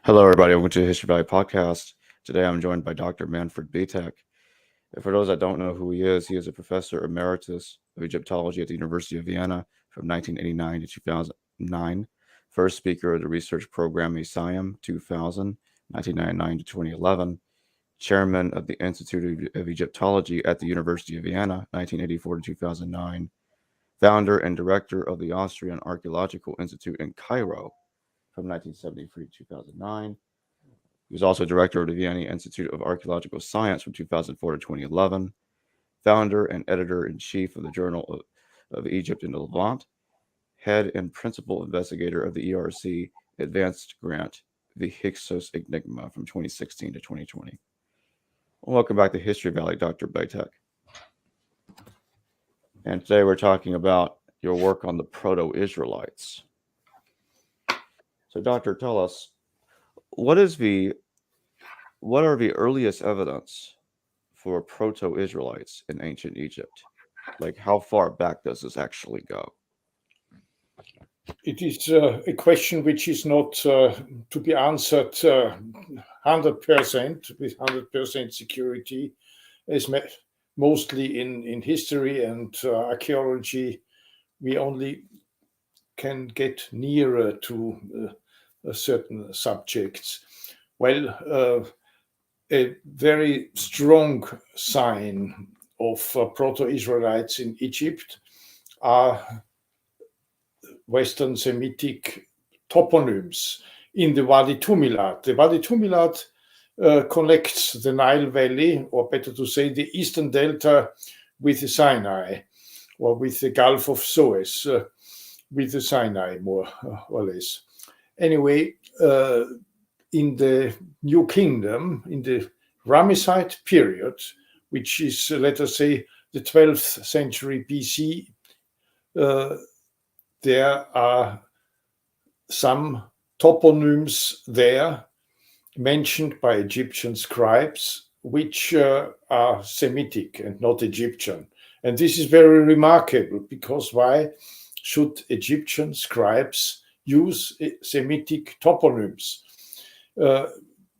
Hello, everybody. Welcome to the History Valley podcast. Today, I'm joined by Dr. Manfred Bietak. And for those that don't know who he is a professor emeritus of Egyptology at the University of Vienna from 1989 to 2009. First speaker of the research program SCIEM 2000, 1999 to 2011. Chairman of the Institute of Egyptology at the University of Vienna, 1984 to 2009. Founder and director of the Austrian Archaeological Institute in Cairo from 1973 to 2009. He was also director of the Vienna Institute of Archaeological Science from 2004 to 2011, founder and editor-in-chief of the Journal of Egypt and the Levant, head and principal investigator of the ERC Advanced Grant, the Hyksos Enigma from 2016 to 2020. Welcome back to History Valley, Dr. Bietak. And today we're talking about your work on the Proto-Israelites. So, Doctor, tell us, what are the earliest evidence for Proto-Israelites in ancient Egypt? Like, how far back does this actually go? It is a question which is not to be answered 100% with 100% security, as mostly in history and archaeology. We only can get nearer to certain subjects. Well, a very strong sign of Proto-Israelites in Egypt are Western Semitic toponyms in the Wadi Tumilat. The Wadi Tumilat connects the Nile Valley, or better to say, the Eastern Delta with the Sinai, or with the Gulf of Suez, with the Sinai, more or less. Anyway, in the New Kingdom, in the Ramesside Period, which is, let us say, the 12th century BC, there are some toponyms there mentioned by Egyptian scribes, which are Semitic and not Egyptian. And this is very remarkable, because why should Egyptian scribes use Semitic toponyms?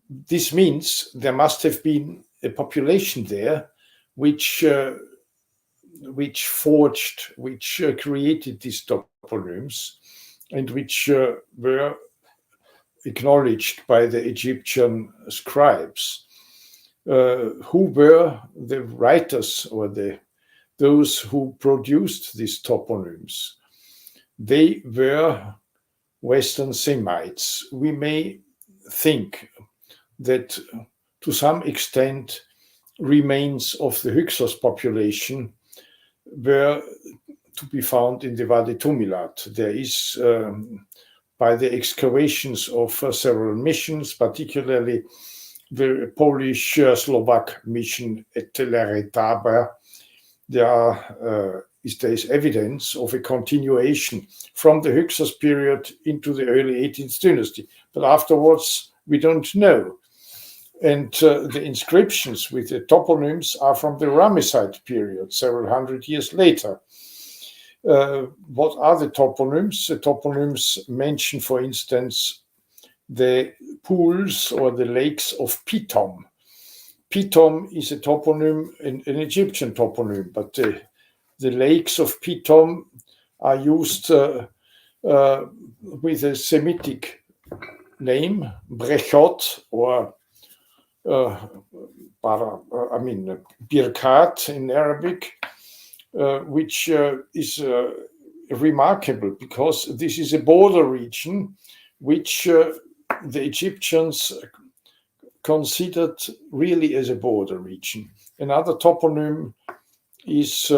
This means there must have been a population there which created these toponyms, and which were acknowledged by the Egyptian scribes, who were the writers or those who produced these toponyms. They were Western Semites. We may think that to some extent remains of the Hyksos population were to be found in the Wadi Tumilat. There is, by the excavations of several missions, particularly the Polish-Slovak mission at el-Retabe, there is evidence of a continuation from the Hyksos period into the early 18th dynasty. But afterwards, we don't know. And the inscriptions with the toponyms are from the Ramesside period, several hundred years later. What are the toponyms? The toponyms mention, for instance, the pools or the lakes of Pitom. Pitom is a toponym, an Egyptian toponym, but the lakes of Pitom are used with a Semitic name, Brechot, or Birkat in Arabic, which is remarkable, because this is a border region which the Egyptians considered really as a border region. Another toponym is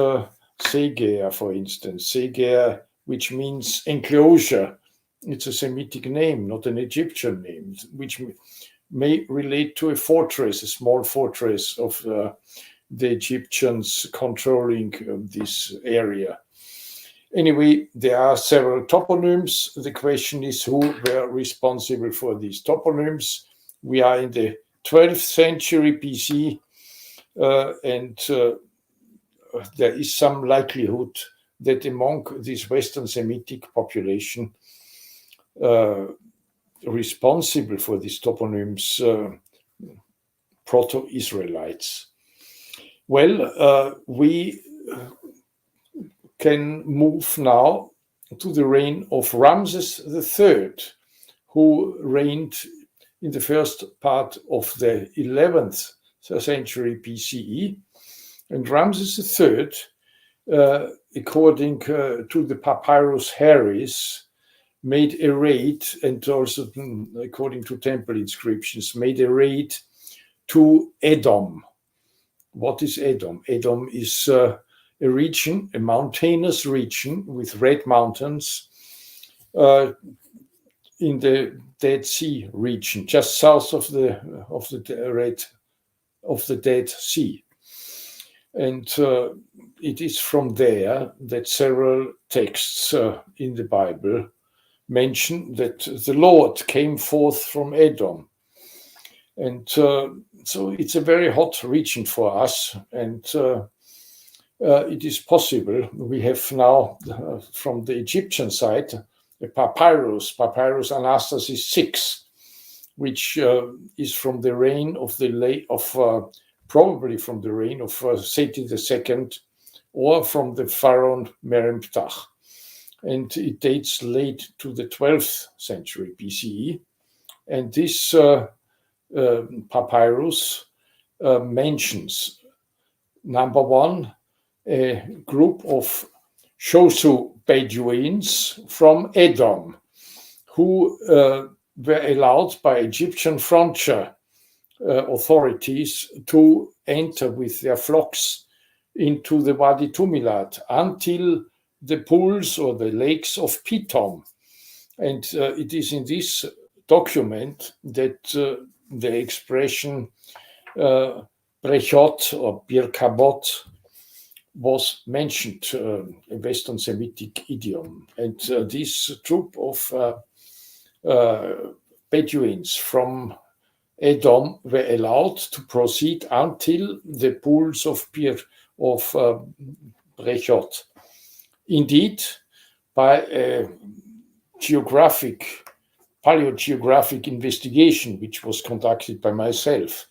Seger, for instance. Seger, which means enclosure. It's a Semitic name, not an Egyptian name, which may relate to a fortress, a small fortress of the Egyptians controlling this area. Anyway, there are several toponyms. The question is who were responsible for these toponyms. We are in the 12th century BC, and there is some likelihood that among this Western Semitic population, responsible for these toponyms Proto-Israelites. Well, we can move now to the reign of Ramses III, who reigned in the first part of the 11th century BCE. And Ramses III, according to the Papyrus Harris, made a raid, and also according to temple inscriptions, made a raid to Edom. What is Edom? Edom is a region, a mountainous region with red mountains in the Dead Sea region, just south of the Dead Sea. And it is from there that several texts in the Bible mention that the Lord came forth from Edom. And so it's a very hot region for us. And it is possible. We have now, from the Egyptian side, a papyrus Anastasis VI, which is from the reign of probably from the reign of Seti II, or from the pharaoh Meremptah. And it dates late to the 12th century BCE. And this papyrus mentions, number one, a group of Shosu Bedouins from Edom, who were allowed by Egyptian frontier authorities to enter with their flocks into the Wadi Tumilat until the pools or the lakes of Pithom. And it is in this document that the expression brechot or birkabot was mentioned, a Western Semitic idiom. And this troop of Bedouins from Edom were allowed to proceed until the pools of brechot. Indeed, by a paleogeographic investigation, which was conducted by myself,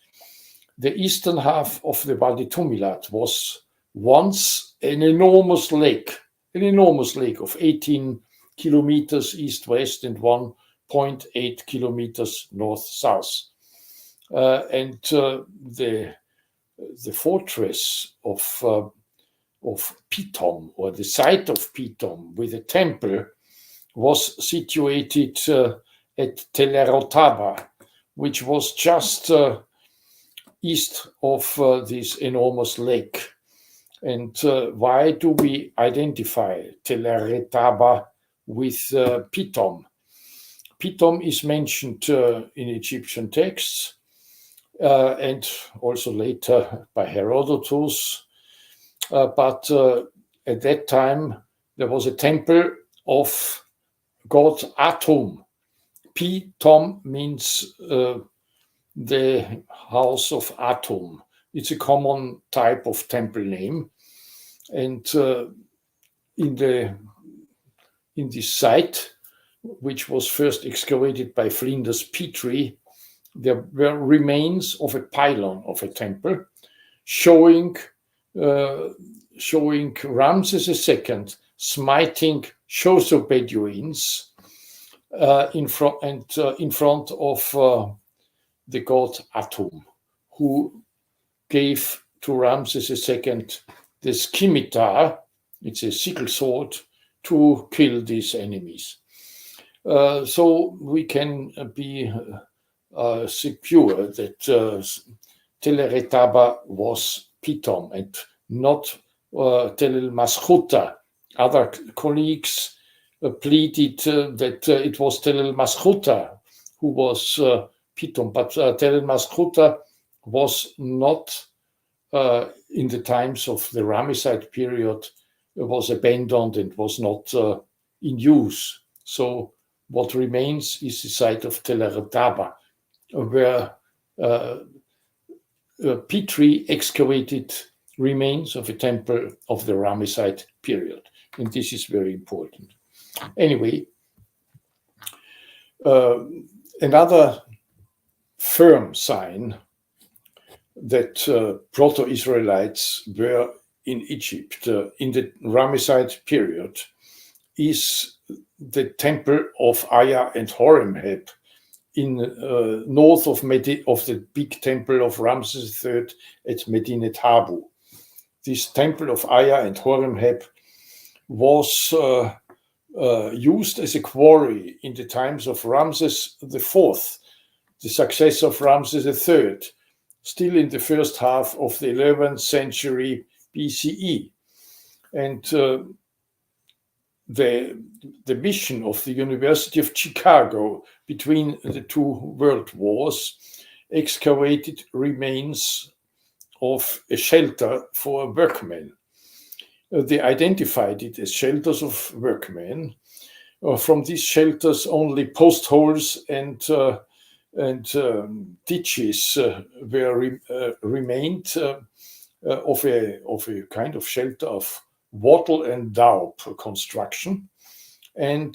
the eastern half of the Wadi Tumilat was once an enormous lake of 18 kilometers east-west and 1.8 kilometers north-south. And the fortress of Pithom, or the site of Pithom with a temple, was situated at el-Retabe, which was just east of this enormous lake. And why do we identify el-Retabe with Pithom? Pithom is mentioned in Egyptian texts and also later by Herodotus. But at that time, there was a temple of god Atum. Pithom means the house of Atum. It's a common type of temple name. And in this site, which was first excavated by Flinders Petrie, there were remains of a pylon of a temple showing Ramses II smiting Shosu Bedouins in front of the god Atum, who gave to Ramses II the scimitar, it's a sickle sword, to kill these enemies. So we can be secure that el-Retabe was Pithom and not el-Maskhuta. Other colleagues pleaded that it was el-Maskhuta who was Pithom, but el-Maskhuta was not in the times of the Ramesside period, was abandoned and was not in use. So what remains is the site of el-Retabe, where Petrie excavated remains of a temple of the Ramesside period. And this is very important. Anyway, Another firm sign that Proto-Israelites were in Egypt in the Ramesside period is the temple of Aya and Horemheb in north of the big temple of Ramses III at Medinet Habu. This temple of Aya and Horemheb was used as a quarry in the times of Ramses IV, the successor of Ramses III, still in the first half of the 11th century BCE. And the mission of the University of Chicago between the two world wars excavated remains of a shelter for workmen. They identified it as shelters of workmen. From these shelters, only post holes and ditches remained of a kind of shelter of wattle and daub construction, and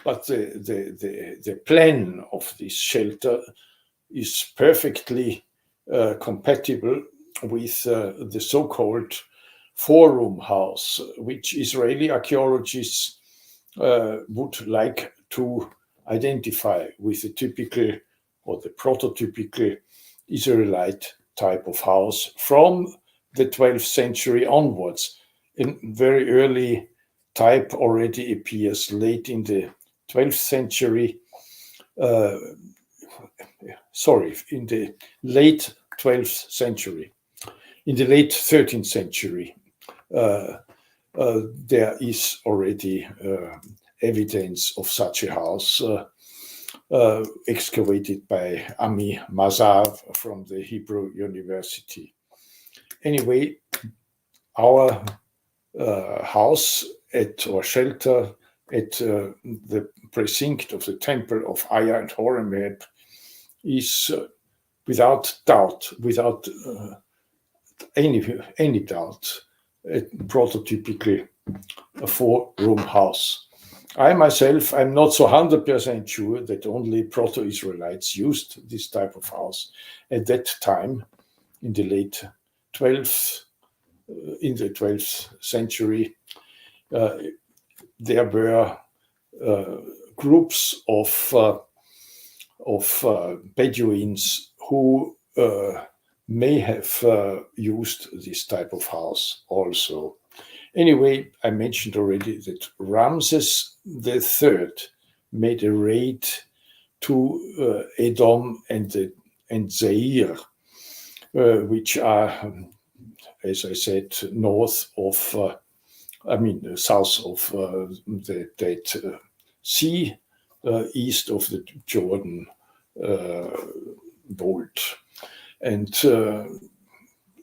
but the plan of this shelter is perfectly compatible with the so-called four-room house, which Israeli archaeologists would like to identify with the typical or the prototypical Israelite type of house from the 12th century onwards. A very early type already appears late in the 12th century, in the late 12th century. In the late 13th century, there is already evidence of such a house excavated by Ami Mazar from the Hebrew University. Anyway, our house or shelter at the precinct of the temple of Aya and Horemheb is without doubt, without any doubt, a prototypical four-room house. I myself, I'm not so 100% sure that only Proto-Israelites used this type of house at that time in the late 12th century. There were groups of Bedouins who may have used this type of house also. Anyway, I mentioned already that Ramses III made a raid to Edom and Zaire, which are, as I said, south of the Dead Sea, east of the Jordan Bolt. And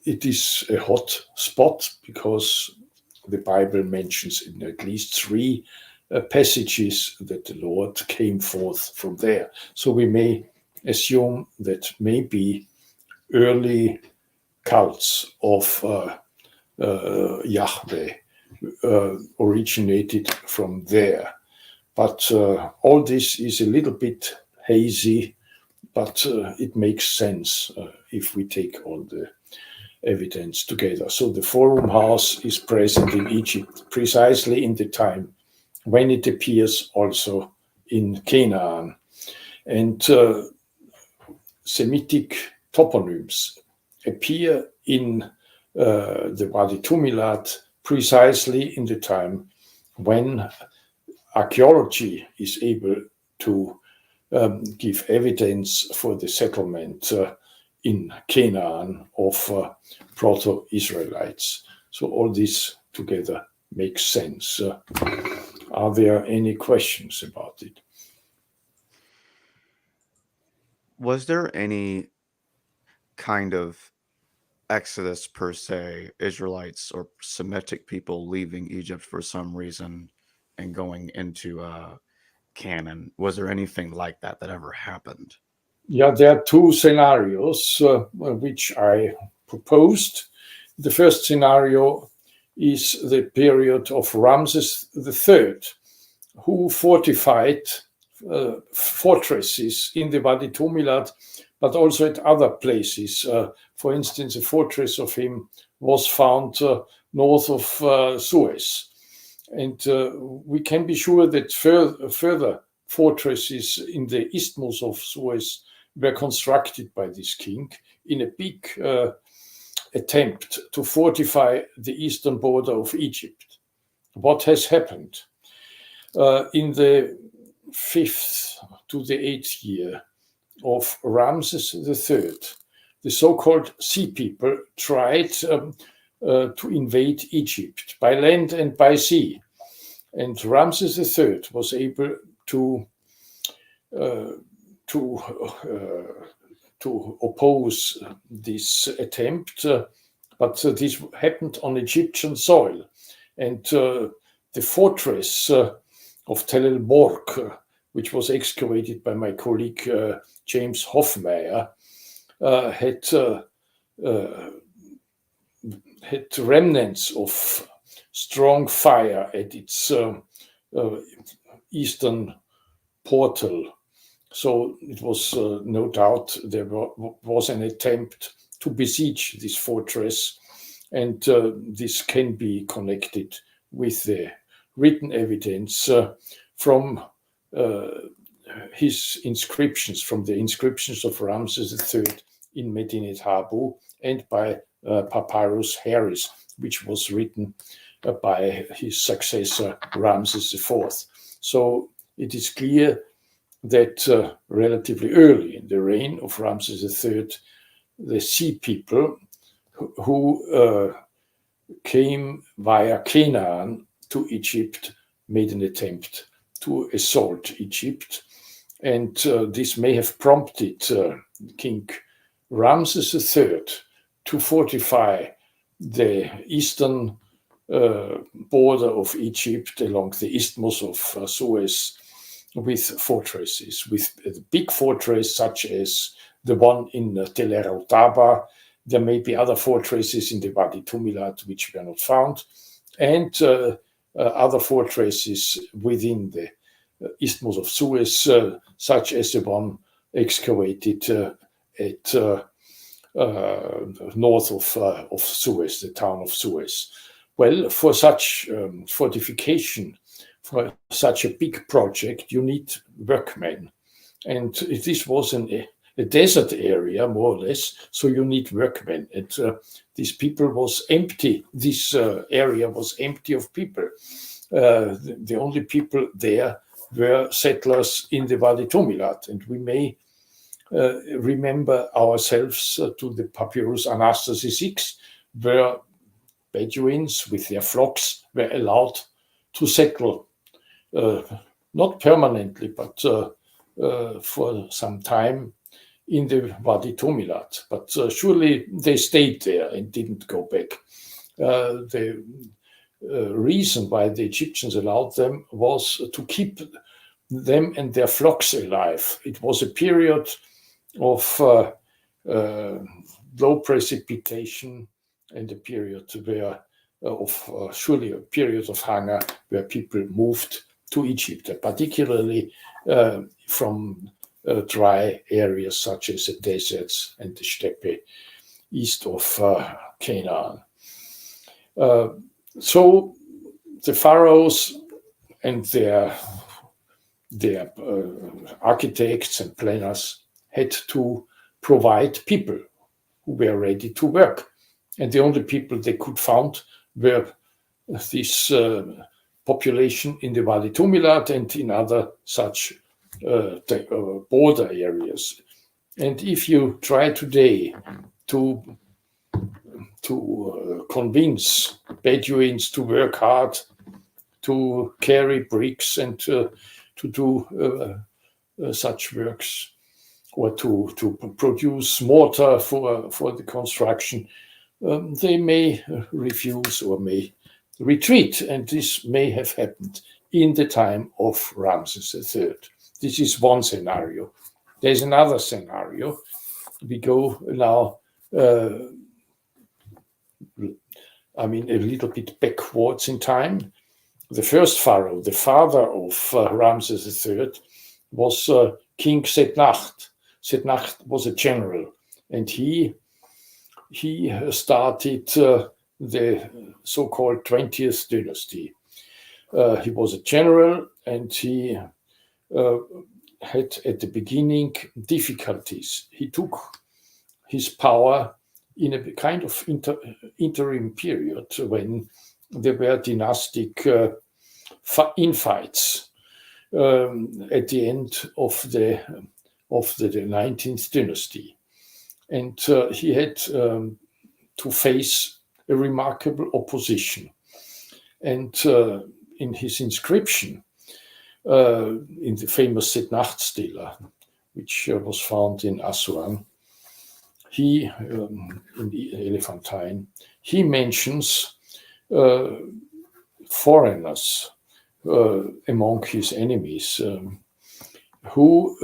it is a hot spot because the Bible mentions in at least three passages that the Lord came forth from there. So we may assume that maybe early cults of Yahweh originated from there. But all this is a little bit hazy, but it makes sense if we take all the evidence together. So the four-room house is present in Egypt precisely in the time when it appears also in Canaan. And Semitic toponyms appear in the Wadi Tumilat precisely in the time when archaeology is able to give evidence for the settlement in Canaan of Proto-Israelites. So all this together makes sense. Are there any questions about it? Was there any kind of exodus per se, Israelites or Semitic people leaving Egypt for some reason and going into Canaan? Was there anything like that that ever happened? Yeah, there are two scenarios which I proposed. The first scenario is the period of Ramses III, who fortified fortresses in the Wadi Tumilat, but also at other places. For instance, a fortress of him was found north of Suez. And we can be sure that further fortresses in the isthmus of Suez were constructed by this king in a big attempt to fortify the eastern border of Egypt. What has happened? In the 5th to the 8th year of Ramses III, the so-called Sea People tried to invade Egypt by land and by sea. And Ramses III was able to oppose this attempt, but this happened on Egyptian soil. And the fortress of Tel el-Borg, which was excavated by my colleague James Hoffmeyer, had remnants of strong fire at its eastern portal. So it was no doubt there was an attempt to besiege this fortress, and this can be connected with the written evidence from his inscriptions, from the inscriptions of Ramses III in Medinet Habu, and by Papyrus Harris, which was written by his successor Ramses IV. So it is clear that relatively early in the reign of Ramses III, the Sea People who came via Canaan to Egypt made an attempt to assault Egypt. And this may have prompted King Ramses III to fortify the eastern border of Egypt along the isthmus of Suez with fortresses, with a big fortress such as the one in el-Retabe. There may be other fortresses in the Wadi Tumilat which were not found, and other fortresses within the isthmus of Suez, such as the one excavated at north of Suez, the town of Suez. Well, for such fortification, for such a big project, you need workmen. And this was a desert area, more or less, so you need workmen. And this people was empty. This area was empty of people. The only people there were settlers in the Wadi Tumilat. And we may remember ourselves to the papyrus Anastasis VI, where Bedouins with their flocks were allowed to settle, not permanently, but for some time in the Wadi Tumilat. But surely they stayed there and didn't go back. The reason why the Egyptians allowed them was to keep them and their flocks alive. It was a period of low precipitation and a period where surely a period of hunger where people moved to Egypt, particularly from dry areas such as the deserts and the steppe east of Canaan. So the pharaohs and their architects and planners had to provide people who were ready to work. And the only people they could find were this population in the Wadi Tumilat and in other such border areas. And if you try today to convince Bedouins to work hard, to carry bricks and to do such works, or to produce mortar for the construction, they may refuse or may retreat. And this may have happened in the time of Ramses III. This is one scenario. There's another scenario. We go now, a little bit backwards in time. The first pharaoh, the father of Ramses III, was King Setnacht. Setnacht was a general, and he started the so-called 20th dynasty. He was a general, and he had at the beginning difficulties. He took his power in a kind of interim period when there were dynastic infights at the end of the 19th dynasty. And he had to face a remarkable opposition. And in his inscription, in the famous Setnachtstela, which was found in Aswan, in the Elephantine, he mentions foreigners among his enemies who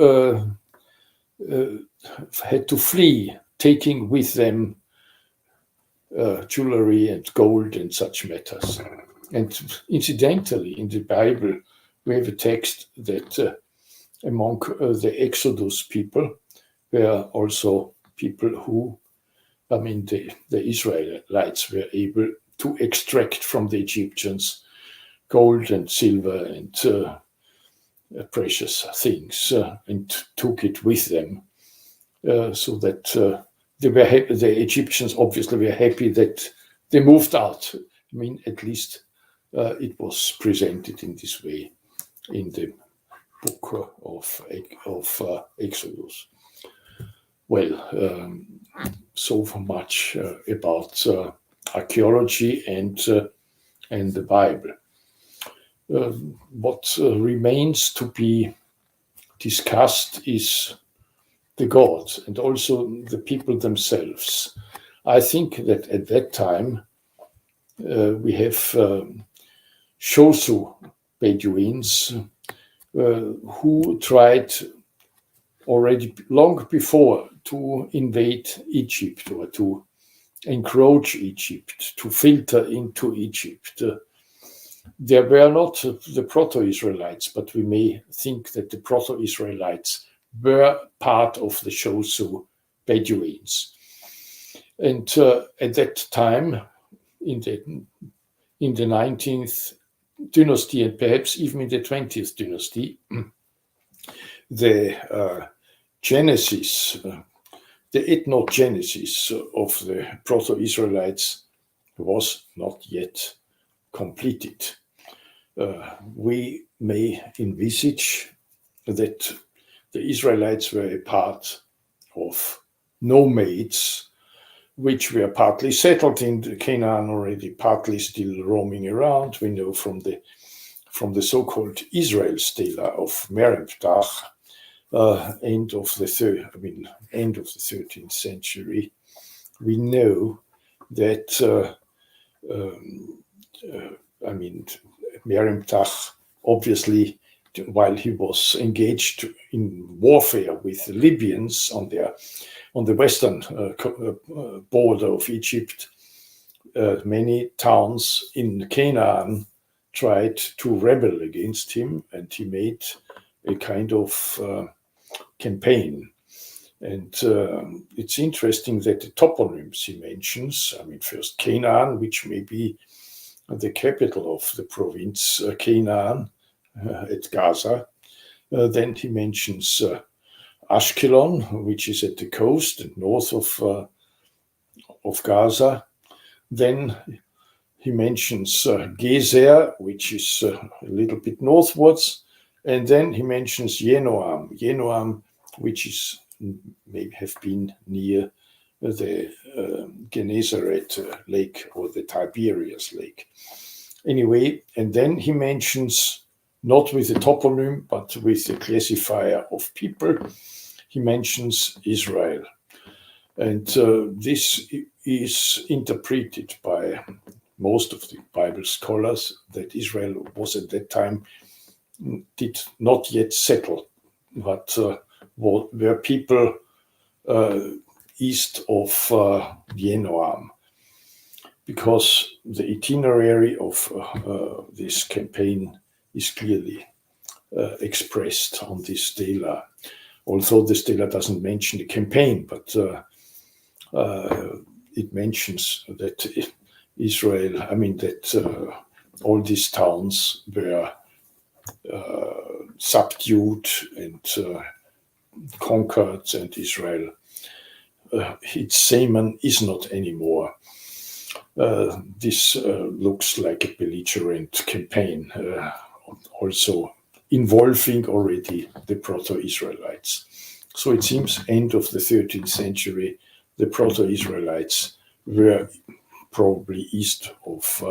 had to flee, taking with them jewelry and gold and such matters. And incidentally, in the Bible, we have a text that among the Exodus people were also people who, the Israelites were able to extract from the Egyptians gold and silver and precious things and took it with them, so that they were happy. The Egyptians obviously were happy that they moved out. At least it was presented in this way in the book of Exodus. Well, so much about archaeology and the Bible. What remains to be discussed is the gods and also the people themselves. I think that at that time we have Shosu bedouins who tried already long before to invade Egypt or to encroach Egypt, to filter into Egypt. There were not the Proto-Israelites, but we may think that the Proto-Israelites were part of the Shosu Bedouins. And at that time, in the 19th dynasty and perhaps even in the 20th dynasty, the genesis, the ethnogenesis of the Proto-Israelites was not yet completed. We may envisage that the Israelites were a part of nomads, which were partly settled in Canaan already, partly still roaming around. We know from the so-called Israel stela of Meremptach, end of the 13th century. We know that Meremptach, obviously, while he was engaged in warfare with the Libyans on the western border of Egypt, many towns in Canaan tried to rebel against him, and he made a kind of campaign. And it's interesting that the toponyms he mentions, first Canaan, which may be the capital of the province Canaan at Gaza. Then he mentions Ashkelon, which is at the coast and north of Gaza. Then he mentions Gezer, which is a little bit northwards. And then he mentions Yenoam, which is may have been near the Gennesaret lake or the Tiberias lake. Anyway, and then he mentions, not with the toponym, but with the classifier of people, he mentions Israel. And this is interpreted by most of the Bible scholars that Israel was at that time did not yet settle, but were people east of Yenoam, because the itinerary of this campaign is clearly expressed on this stela. Although the stela doesn't mention the campaign, but it mentions that Israel, that all these towns were subdued and conquered, and Israel, its Semen is not anymore. This looks like a belligerent campaign, also involving already the Proto-Israelites. So it seems end of the 13th century, the Proto-Israelites were probably east of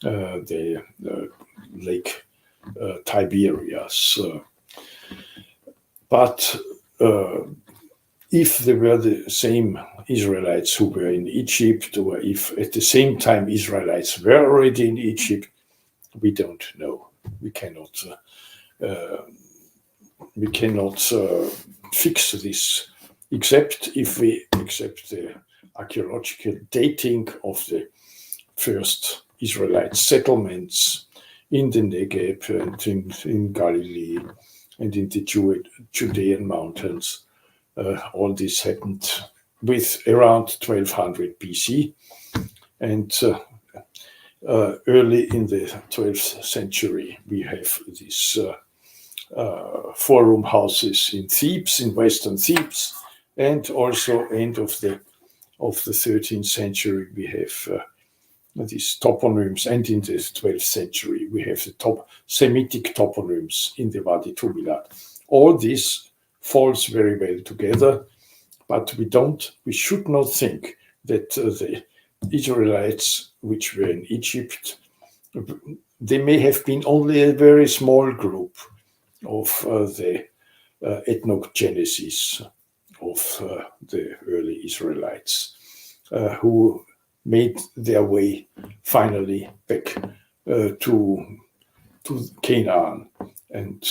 the Lake Tiberias. But if they were the same Israelites who were in Egypt, or if at the same time Israelites were already in Egypt, we don't know. We cannot fix this, except if we accept the archaeological dating of the first Israelite settlements in the Negev and in Galilee and in the Judean mountains. All this happened with around 1200 BC, and early in the 12th century we have these four-room houses in Thebes, in western Thebes, and also end of the 13th century we have these toponyms, and in the 12th century we have the Semitic toponyms in the Wadi Tumilat. All this falls very well together, but we should not think that the Israelites which were in Egypt, they may have been only a very small group of the ethnogenesis of the early Israelites who made their way finally back to Canaan, and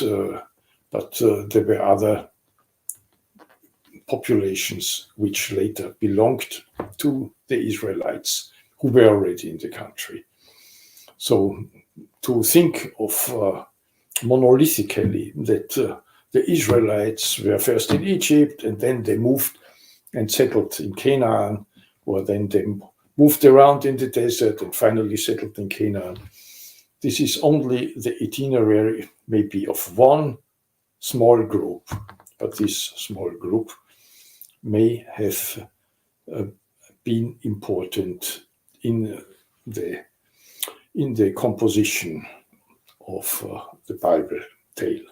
but there were other populations which later belonged to the Israelites who were already in the country. So to think of monolithically that the Israelites were first in Egypt and then they moved and settled in Canaan, or then they moved around in the desert and finally settled in Canaan. This is only the itinerary maybe of one small group, but this small group may have been important in the composition of the Bible tale.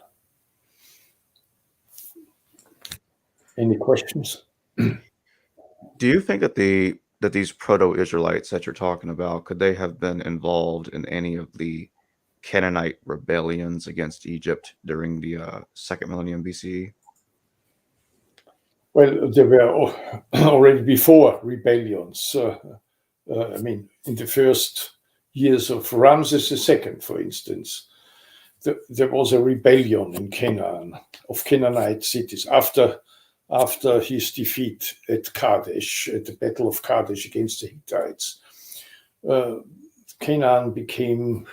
Any questions? Do you think that these Proto-Israelites that you're talking about, could they have been involved in any of the Canaanite rebellions against Egypt during the second millennium BCE? Well, there were already before rebellions. In the first years of Ramses II, for instance, there was a rebellion in Canaan of Canaanite cities after his defeat at Kadesh, at the Battle of Kadesh against the Hittites. Canaan became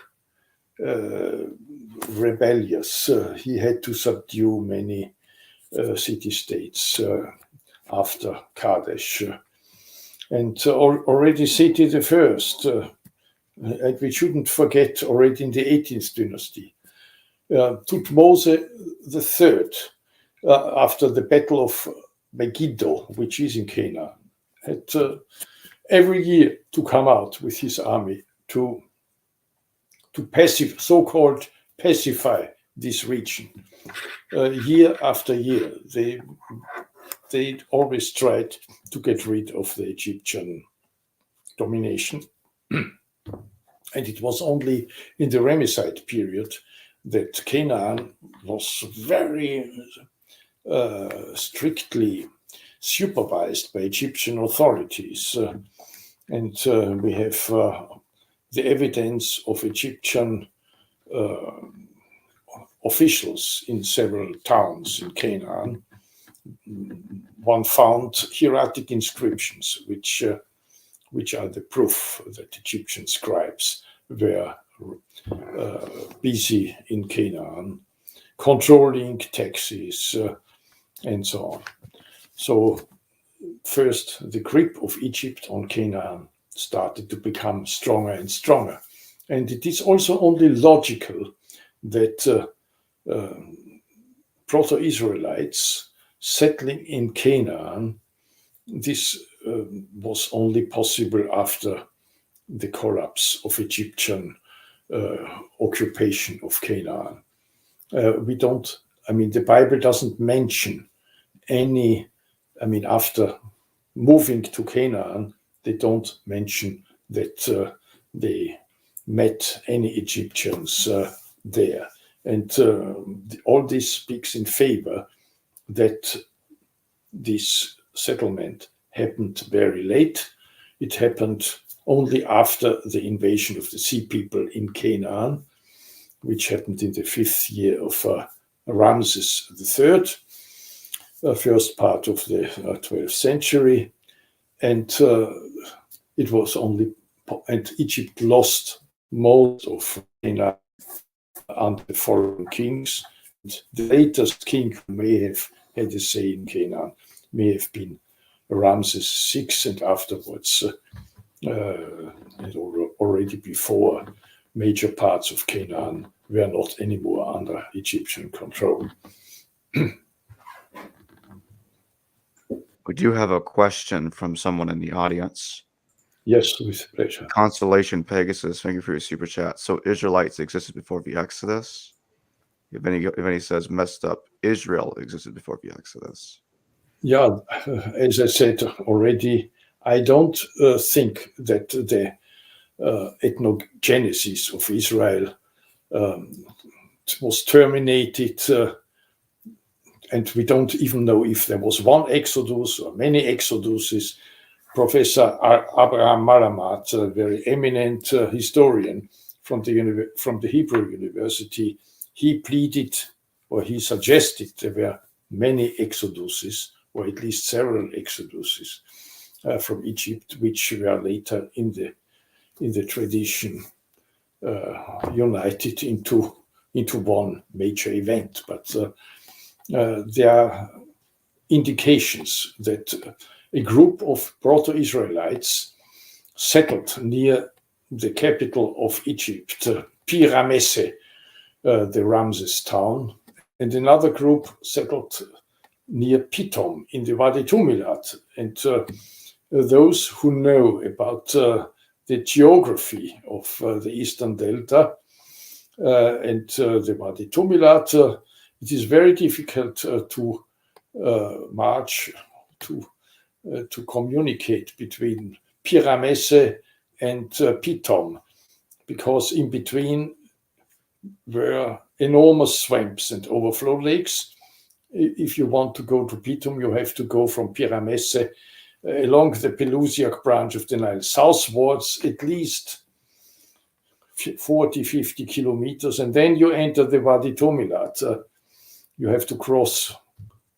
rebellious. He had to subdue many city-states after Kadesh. And already Seti the First, and we shouldn't forget already in the 18th dynasty, Thutmose the Third, after the Battle of Megiddo, which is in Canaan, had every year to come out with his army to so-called pacify this region. Year after year, they always tried to get rid of the Egyptian domination. And it was only in the Ramesside period that Canaan was very strictly supervised by Egyptian authorities. And we have the evidence of Egyptian officials in several towns in Canaan. One found hieratic inscriptions, which are the proof that Egyptian scribes were busy in Canaan controlling taxes, and so on. So first, the grip of Egypt on Canaan started to become stronger and stronger. And it is also only logical that Proto-Israelites settling in Canaan, this was only possible after the collapse of Egyptian occupation of Canaan. The Bible doesn't mention any, after moving to Canaan, they don't mention that they met any Egyptians there. And all this speaks in favor that this settlement happened very late. It happened only after the invasion of the Sea People in Canaan, which happened in the 5th year of Ramses III, first part of the 12th century. And it was only, and Egypt lost most of Canaan under the foreign kings. The latest king who may have had a say in Canaan may have been Ramses VI, and afterwards, and already before, major parts of Canaan were not anymore under Egyptian control. We do have a question from someone in the audience. Yes, with pleasure. Constellation Pegasus, thank you for your super chat. So Israelites existed before the Exodus? If any says messed up, Israel existed before the Exodus. Yeah, as I said already, I don't think that the ethnogenesis of Israel was terminated, and we don't even know if there was one exodus or many exoduses. Professor Abraham Malamat, a very eminent historian from the Hebrew University, he pleaded, or he suggested, there were many exoduses, or at least several exoduses from Egypt, which were later in the tradition united into one major event. But there are indications that a group of Proto-Israelites settled near the capital of Egypt, Pi-Ramesse, the Ramses town, and another group settled near Pitom in the Wadi Tumilat. And those who know about the geography of the Eastern Delta and the Wadi Tumilat, it is very difficult to march, to communicate between Pi-Ramesse and Pitom, because in between were enormous swamps and overflow lakes. If you want to go to Pitom, you have to go from Pi-Ramesse along the Pelusiac branch of the Nile southwards, at least 40, 50 kilometers, and then you enter the Wadi Tumilat. You have to cross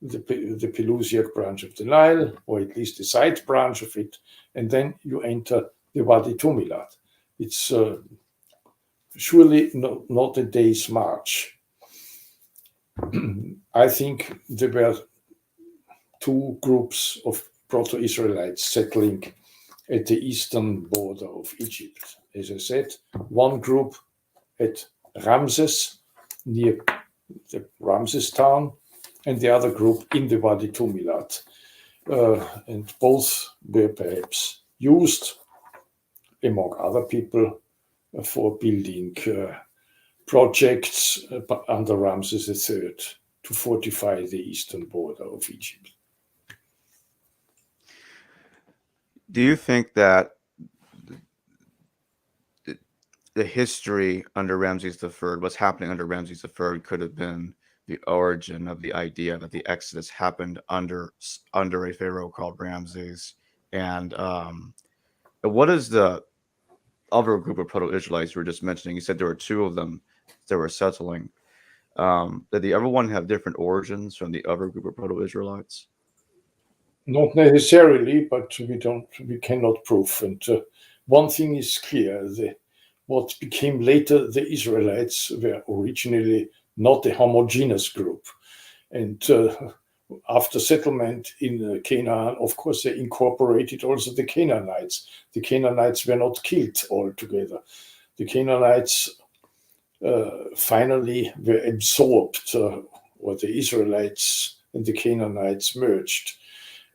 the Pelusiac branch of the Nile, or at least the side branch of it, and then you enter the Wadi Tumilat. It's surely not a day's march. I think there were two groups of Proto-Israelites settling at the eastern border of Egypt. As I said, one group at Ramses, near the Ramses town, and the other group in the Wadi Tumilat. And both were perhaps used, among other people, for building projects under Ramses III to fortify the eastern border of Egypt. Do you think that the history under Ramses III, what's happening under Ramses III, could have been the origin of the idea that the Exodus happened under a pharaoh called Ramses? And what is the other group of Proto-Israelites you were just mentioning? You said there were two of them that were settling. Did the other one have different origins from the other group of Proto-Israelites? Not necessarily, but we cannot prove. And one thing is clear: what became later the Israelites were originally not a homogeneous group. And after settlement in Canaan, of course, they incorporated also the Canaanites. The Canaanites were not killed altogether. The Canaanites finally were absorbed, or the Israelites and the Canaanites merged.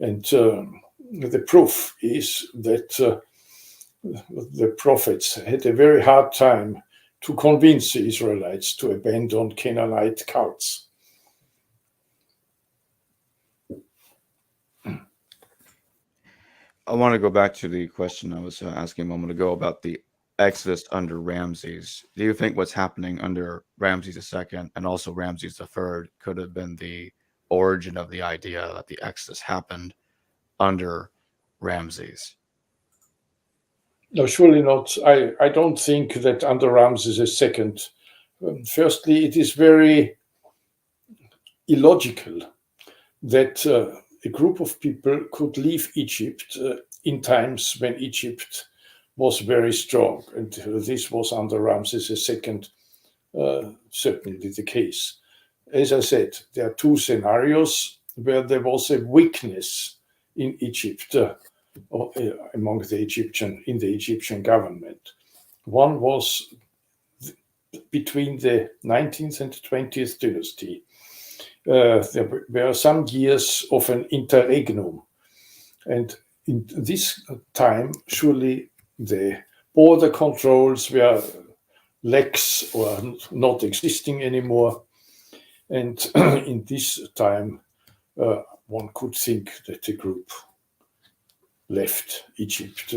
And the proof is that the prophets had a very hard time to convince the Israelites to abandon Canaanite cults. I want to go back to the question I was asking a moment ago about the Exodus under Ramses. Do you think what's happening under Ramses II and also Ramses III could have been the origin of the idea that the Exodus happened under Ramses? No, surely not. I don't think that under Ramses II. Firstly, it is very illogical that a group of people could leave Egypt in times when Egypt was very strong. And this was under Ramses II certainly the case. As I said, there are two scenarios where there was a weakness in Egypt among the in the Egyptian government. One was between the 19th and 20th dynasty. There were some years of an interregnum. And in this time, surely the border controls were lax or not existing anymore. And in this time, one could think that the group left Egypt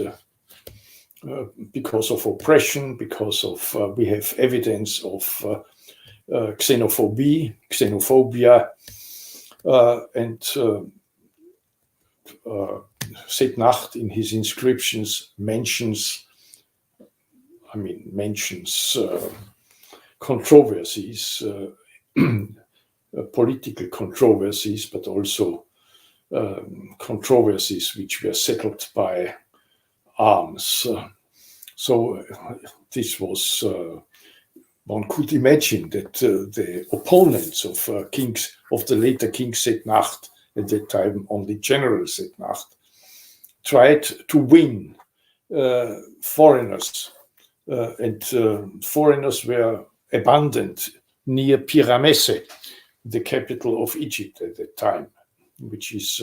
because of oppression, because of we have evidence of xenophobia, and Setnacht in his inscriptions mentions controversies, political controversies, but also controversies which were settled by arms. So this was, one could imagine that the opponents of kings, of the later King Setnacht, at that time only General Setnacht, tried to win foreigners. And foreigners were abundant near Pi-Ramesse, the capital of Egypt at that time, which is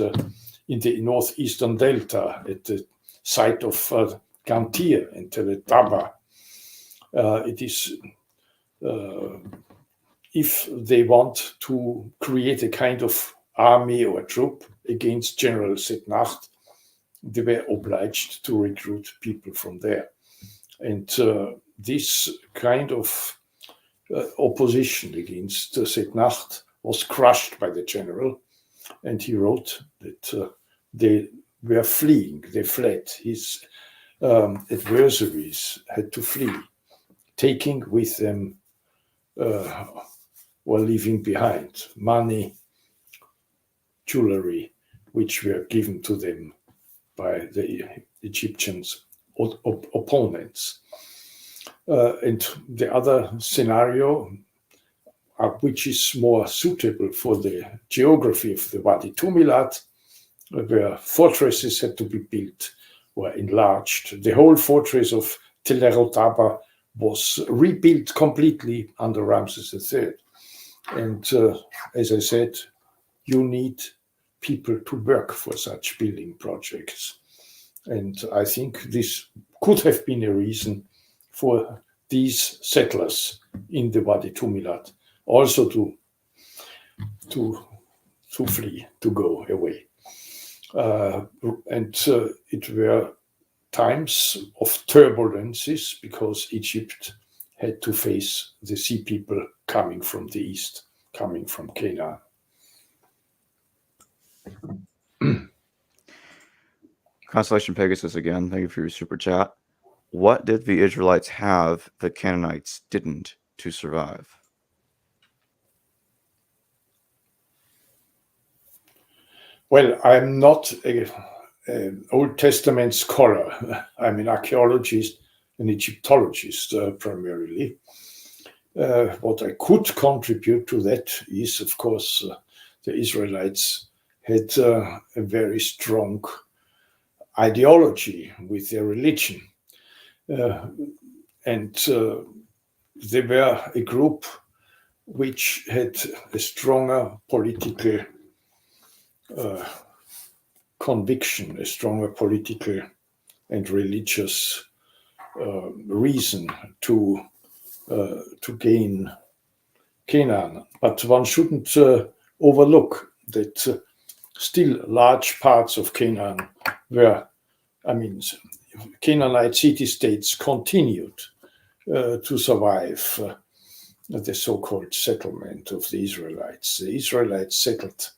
in the northeastern delta at the site of Gantir and el-Retabe. It is, if they want to create a kind of army or troop against General Setnacht, they were obliged to recruit people from there. And this kind of opposition against Setnacht was crushed by the general, and he wrote that they were fleeing, they fled. His adversaries had to flee, taking with them or leaving behind money, jewelry, which were given to them by the Egyptians' opponents. And the other scenario, which is more suitable for the geography of the Wadi Tumilat, where fortresses had to be built or enlarged. The whole fortress of Tel el-Retabe was rebuilt completely under Ramses III. And as I said, you need people to work for such building projects. And I think this could have been a reason for these settlers in the Wadi Tumilat also to flee, to go away. And it were times of turbulences because Egypt had to face the sea people coming from the east, coming from Canaan. Constellation Pegasus again, thank you for your super chat. What did the Israelites have the Canaanites didn't to survive? Well, I'm not an Old Testament scholar. I'm an archaeologist, an Egyptologist primarily. What I could contribute to that is, of course, the Israelites had a very strong ideology with their religion. And they were a group which had a stronger political conviction, a stronger political and religious reason to gain Canaan. But one shouldn't overlook that still large parts of Canaan were, Canaanite city-states continued to survive the so-called settlement of the Israelites. The Israelites settled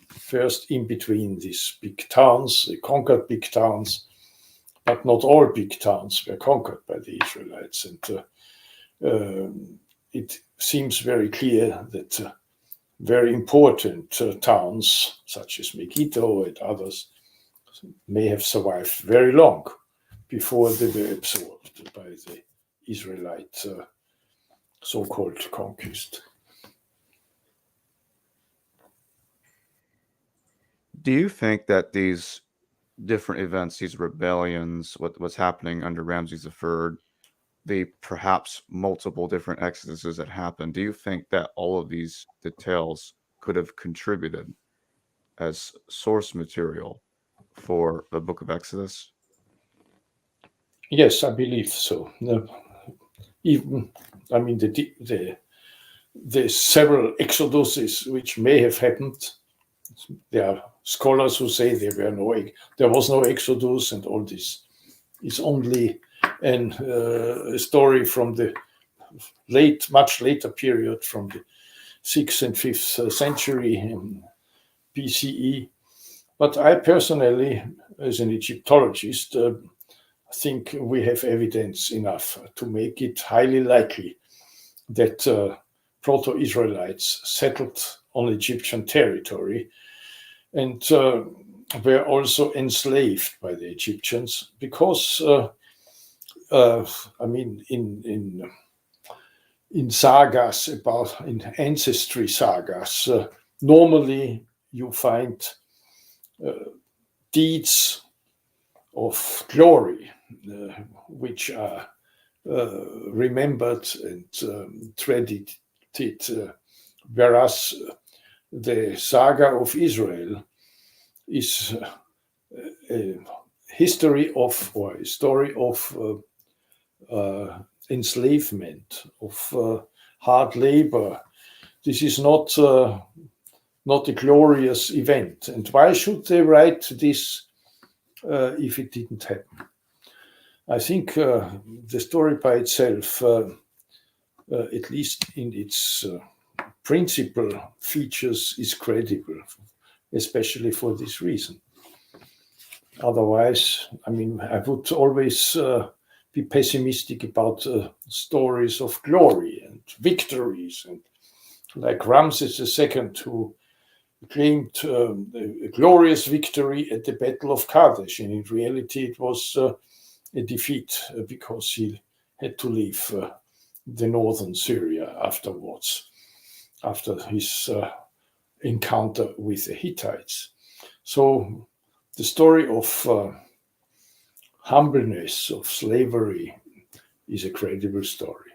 first in between these big towns, they conquered big towns, but not all big towns were conquered by the Israelites. And it seems very clear that very important towns, such as Megiddo and others, may have survived very long before they were absorbed by the Israelite so-called conquest. Do you think that these different events, these rebellions, what's happening under Ramses III, the perhaps multiple different exoduses that happened, do you think that all of these details could have contributed as source material for the Book of Exodus? Yes, I believe so. Even, the several exoduses which may have happened. There are scholars who say there was no exodus, and all this is only a story from the much later period, from the 6th and 5th century BCE. But I personally, as an Egyptologist, think we have evidence enough to make it highly likely that Proto-Israelites settled on Egyptian territory and were also enslaved by the Egyptians because, in sagas in ancestry sagas, normally you find deeds of glory which are remembered and credited, whereas the saga of Israel is a history of, or a story of enslavement, of hard labor. This is not a glorious event. And why should they write this if it didn't happen? I think the story by itself, at least in its principal features, is credible, especially for this reason. Otherwise, I would always be pessimistic about stories of glory and victories, and like Ramses II, who claimed a glorious victory at the Battle of Kadesh, and in reality it was a defeat because he had to leave the northern Syria afterwards, after his encounter with the Hittites. So the story of humbleness, of slavery, is a credible story.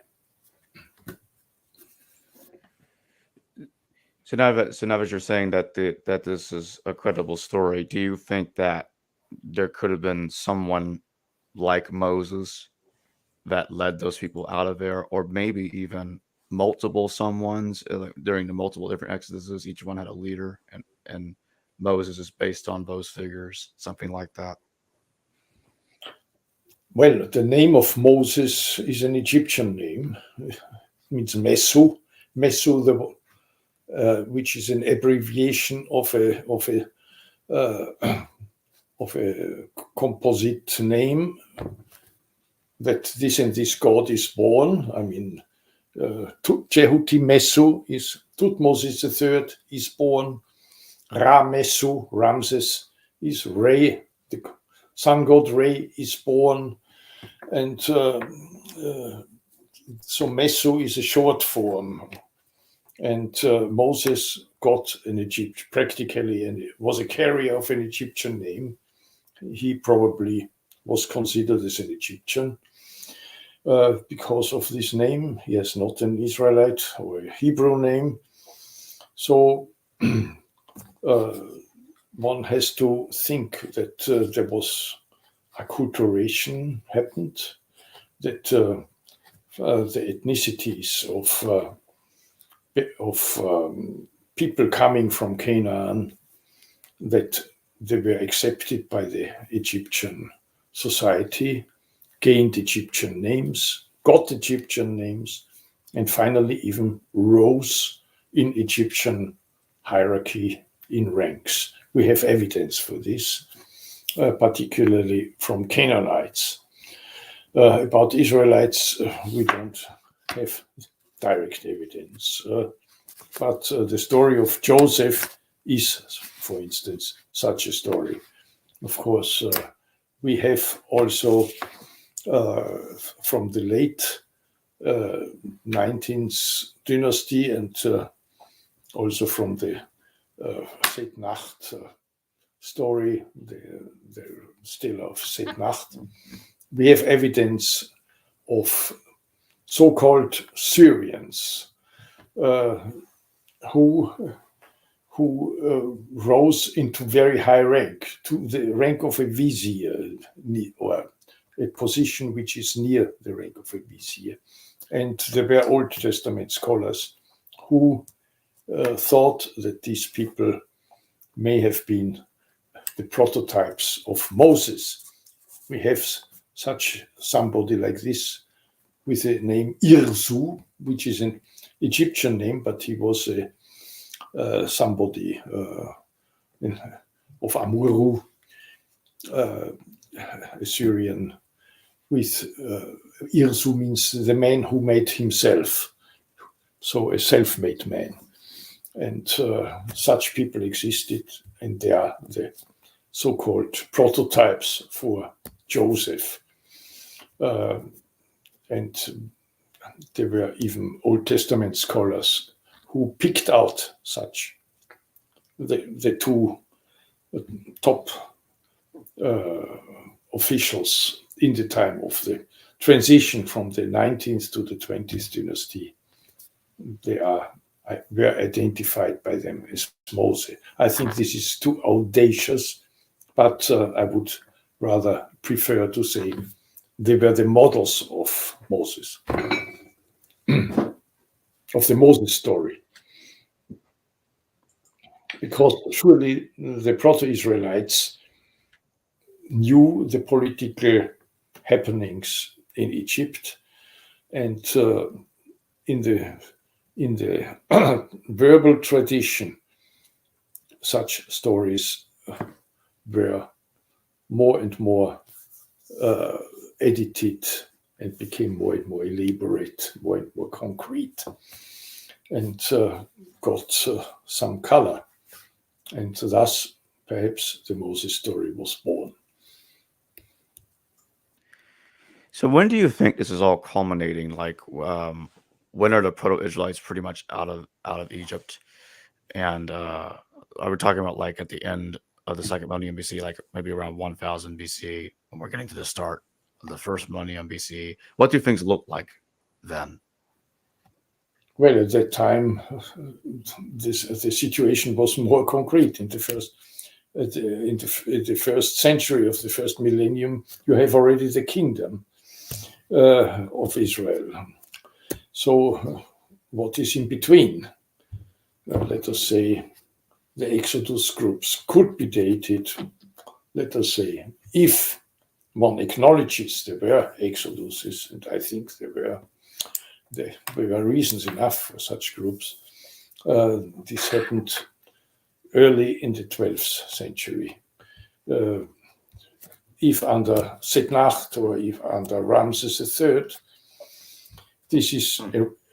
So now that you're saying that this is a credible story, do you think that there could have been someone like Moses that led those people out of there, or maybe even multiple someones during the multiple different exoduses? Each one had a leader, and Moses is based on those figures, something like that. Well, the name of Moses is an Egyptian name. It means Mesu, which is an abbreviation of a composite name, that this and this god is born. Jehuti Mesu is Thutmose III is born. Ra-Mesu, Ramses, is Re, the sun god Re is born. And So Mesu is a short form, and Moses got an Egypt practically, and was a carrier of an Egyptian name. He probably was considered as an Egyptian because of this name. He has not an Israelite or a Hebrew name. So one has to think that there was acculturation happened, that the ethnicities of people coming from Canaan, that they were accepted by the Egyptian society, gained Egyptian names, got Egyptian names, and finally even rose in Egyptian hierarchy in ranks. We have evidence for this, particularly from Canaanites. About Israelites, we don't have direct evidence. But the story of Joseph is, for instance, such a story. Of course, we have also from the late 19th dynasty and also from the Setnacht story, the still of Setnacht, we have evidence of so-called Syrians who rose into very high rank, to the rank of a vizier, or a position which is near the rank of a vizier. And there were Old Testament scholars who thought that these people may have been the prototypes of Moses. We have such somebody like this with the name Irzu, which is an Egyptian name, but he was somebody of Amuru, a Syrian. With Irzu means the man who made himself, so a self-made man. And such people existed, and they are the so-called prototypes for Joseph. And there were even Old Testament scholars who picked out such the two top officials in the time of the transition from the 19th to the 20th dynasty. They were identified by them as Moses. I think this is too audacious, but I would rather prefer to say they were the models of Moses, of the Moses story. Because surely the Proto-Israelites knew the political happenings in Egypt, and in the verbal tradition, such stories were more and more edited and became more and more elaborate, more and more concrete, and got some color. And thus, perhaps the Moses story was born. So when do you think this is all culminating? Like, when are the Proto-Israelites pretty much out of Egypt? And are we talking about like at the end of the second millennium BC, like maybe around 1000 BC, when we're getting to the start of the first millennium BC? What do things look like then? Well, at that time, the situation was more concrete. In the first century of the first millennium, you have already the kingdom of Israel. So, what is in between? Let us say the Exodus groups could be dated. Let us say, if one acknowledges there were exoduses, and I think there were reasons enough for such groups. This happened early in the 12th century. If under Setnacht or if under Ramses III, this is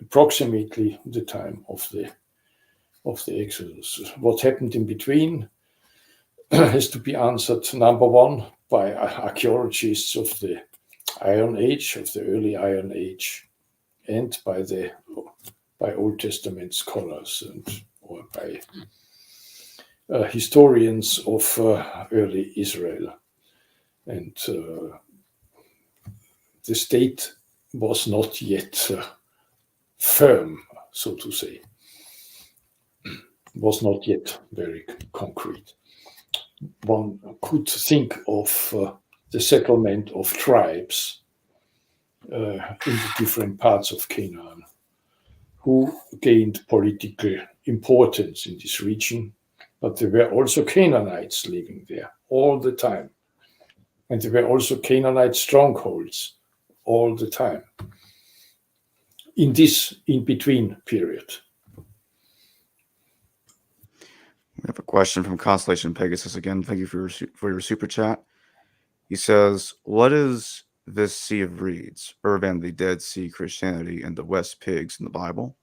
approximately the time of the Exodus. What happened in between has to be answered, number one, by archaeologists of the Iron Age, of the early Iron Age, and by Old Testament scholars or by historians of early Israel. And the state was not yet firm, so to say, was not yet very concrete. One could think of the settlement of tribes in the different parts of Canaan who gained political importance in this region, but there were also Canaanites living there all the time. And there were also Canaanite strongholds all the time in this in-between period. We have a question from Constellation Pegasus again. Thank you for your super chat. He says, what is this Sea of Reeds, Urban the Dead Sea Christianity, and the West Pigs in the Bible?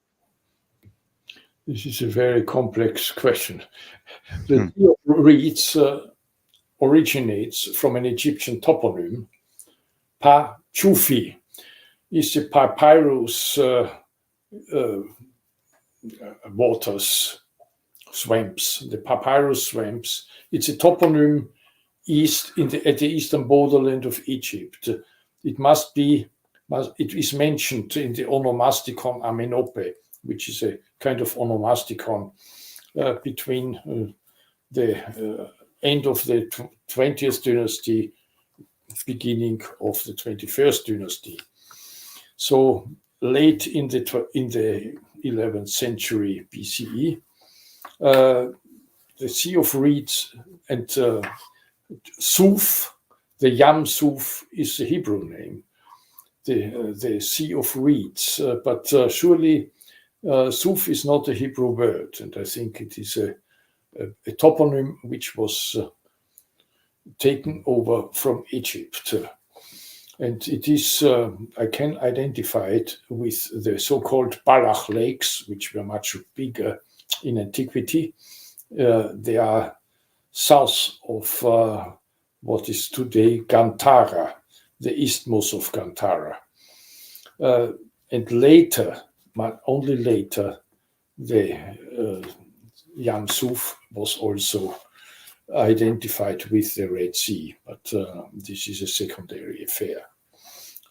This is a very complex question. The Sea of Reeds originates from an Egyptian toponym. Pa-Chufi is the papyrus waters, swamps, the papyrus swamps. It's a toponym at the eastern borderland of Egypt. It is mentioned in the onomasticon Amenope, which is a kind of onomasticon between the end of the 20th dynasty, beginning of the 21st dynasty. So late in the 11th century BCE, the Sea of Reeds and Suf, the Yam Suf is the Hebrew name, the Sea of Reeds, but surely Suf is not a Hebrew word, and I think it is a toponym which was taken over from Egypt. And it is, I can identify it with the so-called Balach lakes, which were much bigger in antiquity. They are south of what is today Gantara, the isthmus of Gantara. And later, only later, the Yam Suf was also identified with the Red Sea, but this is a secondary affair.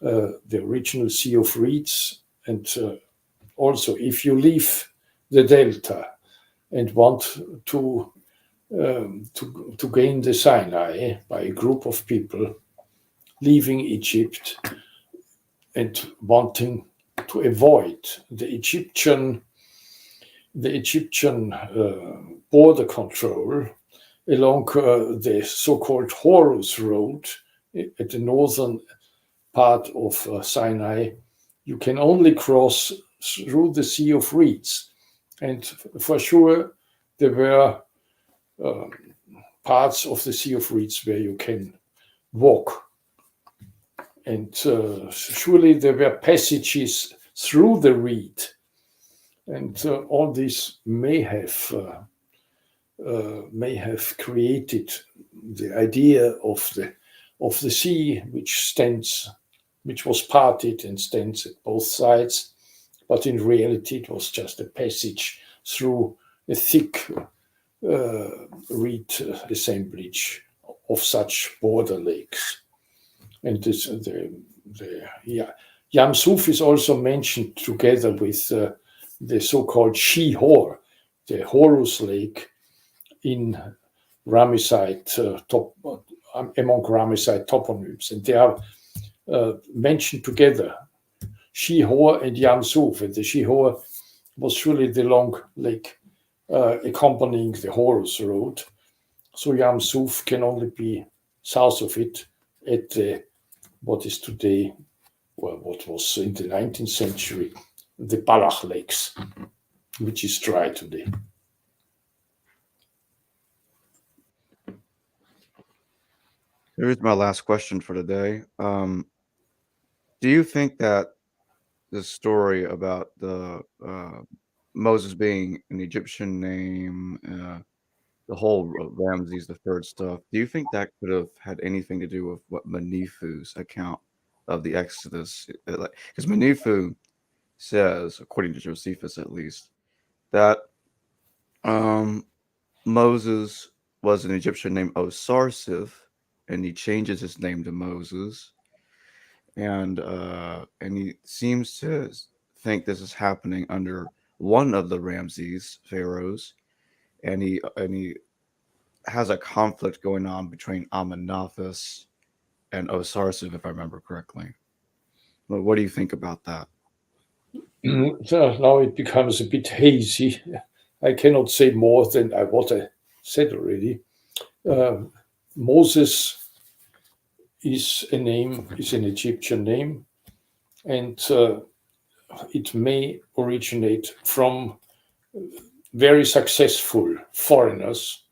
The original Sea of Reeds, and also if you leave the Delta and want to gain the Sinai by a group of people leaving Egypt and wanting to avoid the Egyptian border control along the so-called Horus Road at the northern part of Sinai, you can only cross through the Sea of Reeds. And for sure, there were parts of the Sea of Reeds where you can walk. And surely there were passages through the reed. And all this may have created the idea of the sea, which was parted and stands at both sides, but in reality it was just a passage through a thick reed assemblage of such border lakes. And the Yam Suf is also mentioned together with the so-called She-Hor, the Horus Lake, in Ramesside among Ramesside toponyms, and they are mentioned together, She-Hor and Yam Suf. And the She-Hor was surely the long lake accompanying the Horus Road. So Yam Suf can only be south of it at what is today, well, what was in the 19th century, the Balach Lakes, which is dry today. Here's my last question for today. Do you think that the story about the Moses being an Egyptian name, the whole Ramses III stuff, do you think that could have had anything to do with what Manethu's account of the Exodus? Because Manethu says, according to Josephus at least, that Moses was an Egyptian named Osarsif, and he changes his name to Moses, and he seems to think this is happening under one of the Ramses pharaohs, and he has a conflict going on between Amenaphis and Osarsif, if I remember correctly. But what do you think about that? So now it becomes a bit hazy. I cannot say more than what I said already. Moses is an Egyptian name, and it may originate from very successful foreigners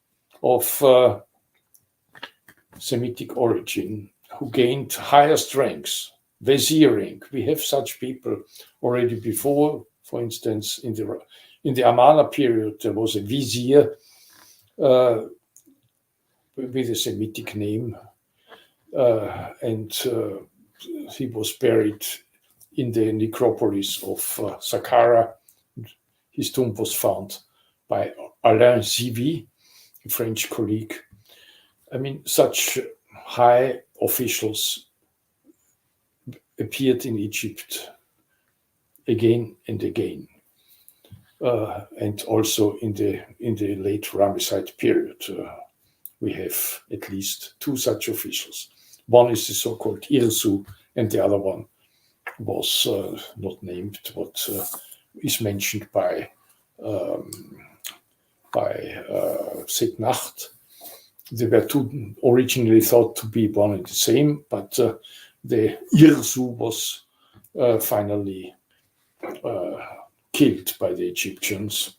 of Semitic origin who gained highest ranks, vizier rank. We have such people already before. For instance, in the Amana period, there was a vizier with a Semitic name, and he was buried in the necropolis of Saqqara. His tomb was found by Alain Zivy, a French colleague. I mean, such high officials appeared in Egypt again and again, and also in the late Ramesside period. We have at least two such officials. One is the so-called Irsu, and the other one was not named, but is mentioned by Setnacht. They were two originally thought to be one and the same, but the Irsu was finally killed by the Egyptians.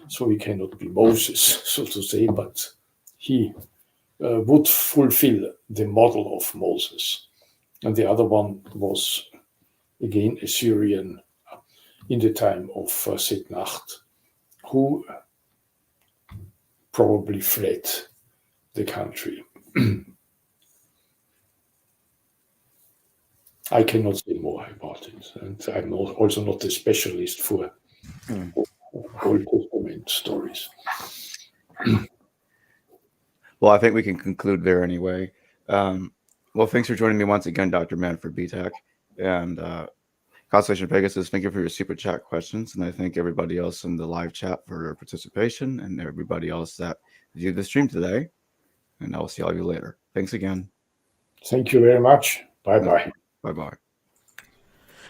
So he cannot be Moses, so to say, but he would fulfill the model of Moses. And the other one was, again, a Syrian in the time of Setnacht, who probably fled the country. I cannot say more about it. And I'm also not a specialist for Old Testament stories. Well, I think we can conclude there anyway. Well, thanks for joining me once again, Dr. Manfred Bietak. And Constellation Pegasus, thank you for your super chat questions. And I thank everybody else in the live chat for their participation and everybody else that viewed the stream today. And I will see all of you later. Thanks again. Thank you very much. Bye-bye. Bye-bye.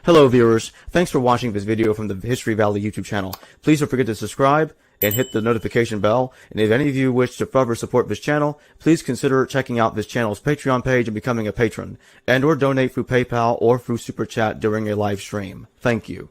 Hello, viewers. Thanks for watching this video from the History Valley YouTube channel. Please don't forget to subscribe and hit the notification bell. And if any of you wish to further support this channel, please consider checking out this channel's Patreon page and becoming a patron, and or donate through PayPal or through Super Chat during a live stream. Thank you.